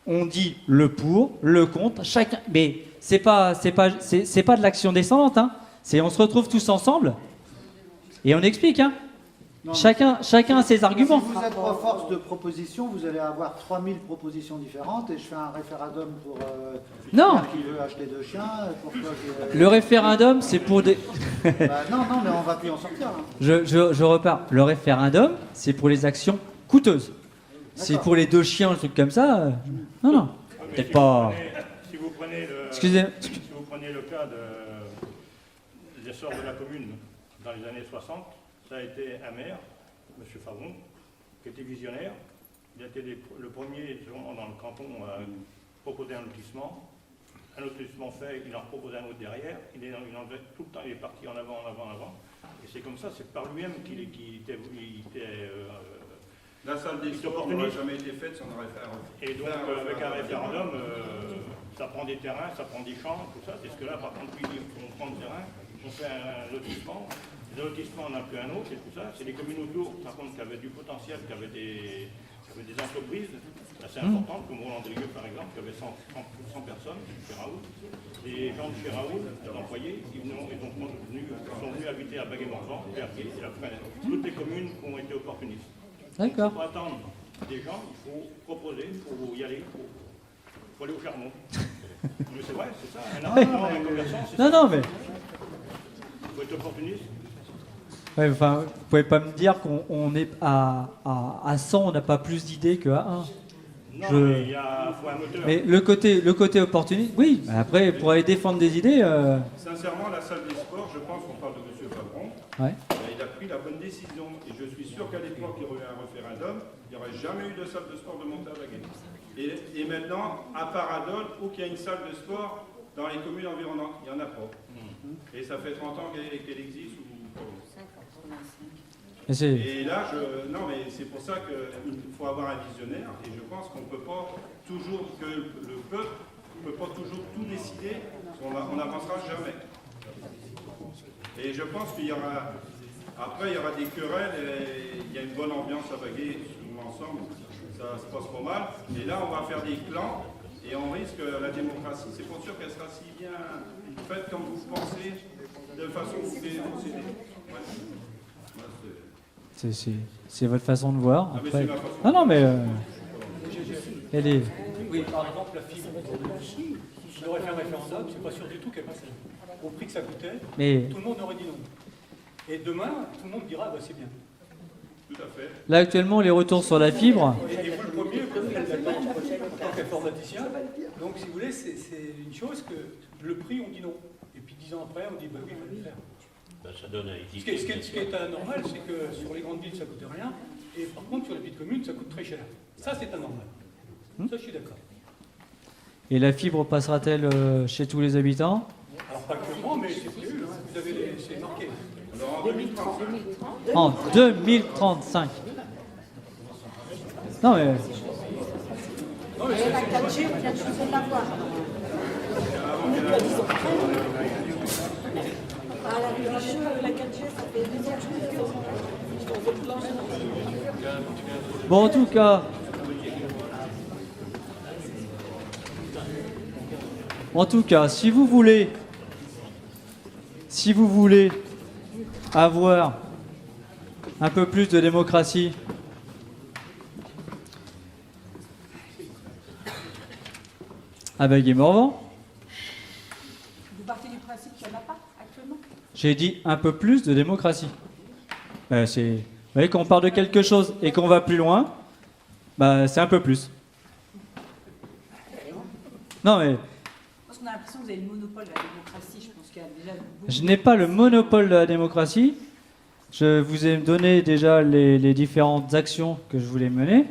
on dit le pour, le contre, chacun. Mais c'est pas de l'action descendante, hein. C'est on se retrouve tous ensemble et on explique, hein. Non, Chacun a ses arguments. Si vous êtes pas force de proposition, vous allez avoir 3000 propositions différentes et je fais un référendum pour Non. qui veut acheter 2 chiens. Pourquoi Le référendum, c'est pour des. non, mais on va plus en sortir. Hein. Je repars. Le référendum, c'est pour les actions coûteuses. C'est pour les 2 chiens, un truc comme ça. Non. Peut-être pas. Si vous prenez le cas des sorts de la commune dans les années 60, ça a été un maire, M. Favon, qui était visionnaire. Il a été le premier dans le canton à proposer un lotissement. Un lotissement fait, il en proposait un autre derrière. Tout le temps, il est parti en avant. Et c'est comme ça, c'est par lui-même qu'il était la salle des sports n'aurait jamais été faite si on aurait fait un référendum. Et donc, avec un référendum, ça prend des terrains, ça prend des champs, tout ça. C'est ce que là, par contre, on prend le terrain, on fait un lotissement. Le lotissement, on n'a plus un autre, et tout ça. C'est les communes autour, par contre, qui avaient du potentiel, qui avaient des entreprises assez importantes, comme Roland-Drieux, par exemple, qui avait 100 personnes chez Raoult. Les gens de chez Raoult, les employés, ils sont venus habiter à Baguet-Morvan, et après, toutes les communes ont été opportunistes. D'accord. Pour attendre des gens, il faut proposer, il faut y aller, il faut aller au charbon. Mais c'est vrai, c'est ça. Un commerçant, c'est ça. Non, mais. Il faut être opportuniste. Ouais, enfin, vous pouvez pas me dire qu'on est à 100, on n'a pas plus d'idées qu'à 1. Non, mais il faut un moteur. Mais le côté opportuniste, oui. Après, pour aller défendre des idées. Sincèrement, la salle des sports, je pense qu'on parle de M. Favron. Ouais. Il a pris la bonne décision. Et je suis sûr qu'à l'époque, il y aurait eu un référendum, il n'y aurait jamais eu de salle de sport de Montabaguet. Et maintenant, à Paradol, où il y a une salle de sport dans les communes environnantes, il n'y en a pas. Et ça fait 30 ans qu'elle existe. Et là, non, mais c'est pour ça qu'il faut avoir un visionnaire. Et je pense qu'on ne peut pas toujours, que le peuple ne peut pas toujours tout décider. On n'avancera jamais. Et je pense qu'il y aura... Après, il y aura des querelles, et il y a une bonne ambiance à Baguet, ensemble, ça se passe pas mal. Et là, on va faire des clans, et on risque la démocratie. C'est pas sûr qu'elle sera si bien faite comme vous pensez, de façon que vous pouvez procéder. C'est votre façon de voir. Ah, Après... mais c'est ma façon. Non, mais... elle est... Oui, par exemple, la fibre. Si on aurait fait un référendum, c'est pas sûr du tout qu'elle passerait. Au prix que ça coûtait, tout le monde aurait dit non. Et demain, tout le monde dira, bah, c'est bien. Tout à fait. Là, actuellement, les retours sur la fibre... Et vous, le premier, vous êtes d'accord en tant qu'informaticien. Donc, si vous voulez, c'est une chose que le prix, on dit non. Et puis 10 ans après, on dit, bah oui, il faut le faire. Ben, ça donne Ce qui est anormal, c'est que sur les grandes villes, ça coûte rien. Et par contre, sur les petites communes, ça coûte très cher. Ça, c'est anormal. Ça, je suis d'accord. Et la fibre passera-t-elle chez tous les habitants? Alors, pas actuellement, mais c'est prévu. Hein. Vous avez c'est marqué. Alors, en 2035. En 2035. Non, mais... Non, mais La 4G, on vient de changer de l'avoir. Ah, la 4G, ça fait 2 ans. Bon, en tout cas... si vous voulez avoir un peu plus de démocratie, à Baguet-Morvan, Vous partez du principe qu'il n'y en a pas actuellement? j'ai dit un peu plus de démocratie. Vous voyez, quand on parle de quelque chose et qu'on va plus loin, c'est un peu plus. Non, mais... Parce qu'on a l'impression que vous avez le monopole de la démocratie. Je pense qu'il y a déjà beaucoup... Je n'ai pas le monopole de la démocratie. Je vous ai donné déjà les différentes actions que je voulais mener.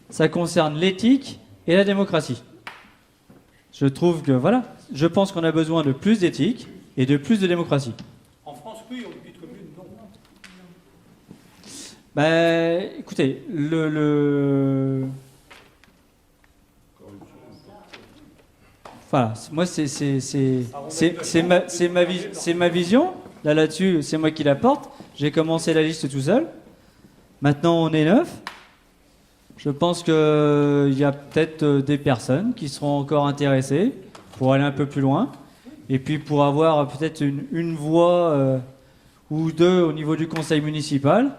Ça concerne l'éthique et la démocratie. Je trouve que, voilà, je pense qu'on a besoin de plus d'éthique et de plus de démocratie. En France, oui, en petite commune, non. Ben, écoutez, voilà, moi c'est ma vision. Là-dessus, c'est moi qui la porte. J'ai commencé la liste tout seul. Maintenant, on est 9. Je pense qu'il y a peut-être des personnes qui seront encore intéressées pour aller un peu plus loin. Et puis pour avoir peut-être une voix ou deux au niveau du conseil municipal,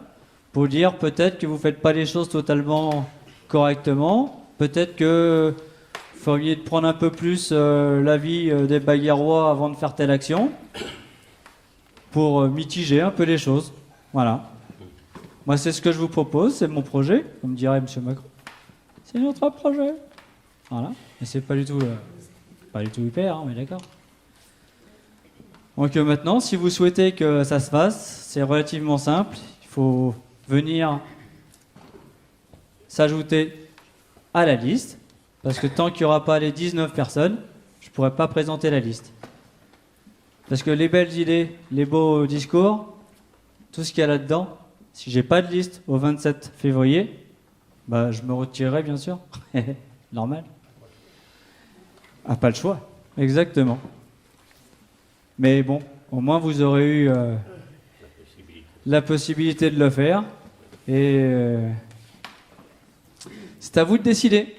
pour dire peut-être que vous ne faites pas les choses totalement correctement. Peut-être que vous feriez de prendre un peu plus l'avis des Baguerois avant de faire telle action, pour mitiger un peu les choses. Voilà. Moi, c'est ce que je vous propose, c'est mon projet, comme dirait M. Macron. C'est notre projet. Voilà. Mais c'est pas du tout hyper, hein, on est d'accord. Donc maintenant, si vous souhaitez que ça se fasse, c'est relativement simple. Il faut venir s'ajouter à la liste, parce que tant qu'il n'y aura pas les 19 personnes, je ne pourrai pas présenter la liste. Parce que les belles idées, les beaux discours, tout ce qu'il y a là-dedans, si j'ai pas de liste au 27 février, bah, je me retirerai bien sûr. Normal. Ah, pas le choix. Exactement. Mais bon, au moins vous aurez eu la possibilité de le faire. Et c'est à vous de décider.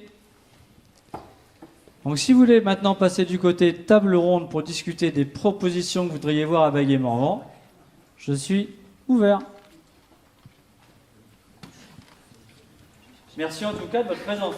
Donc si vous voulez maintenant passer du côté table ronde pour discuter des propositions que vous voudriez voir à Baguet-Morvan, je suis ouvert. Merci en tout cas de votre présence.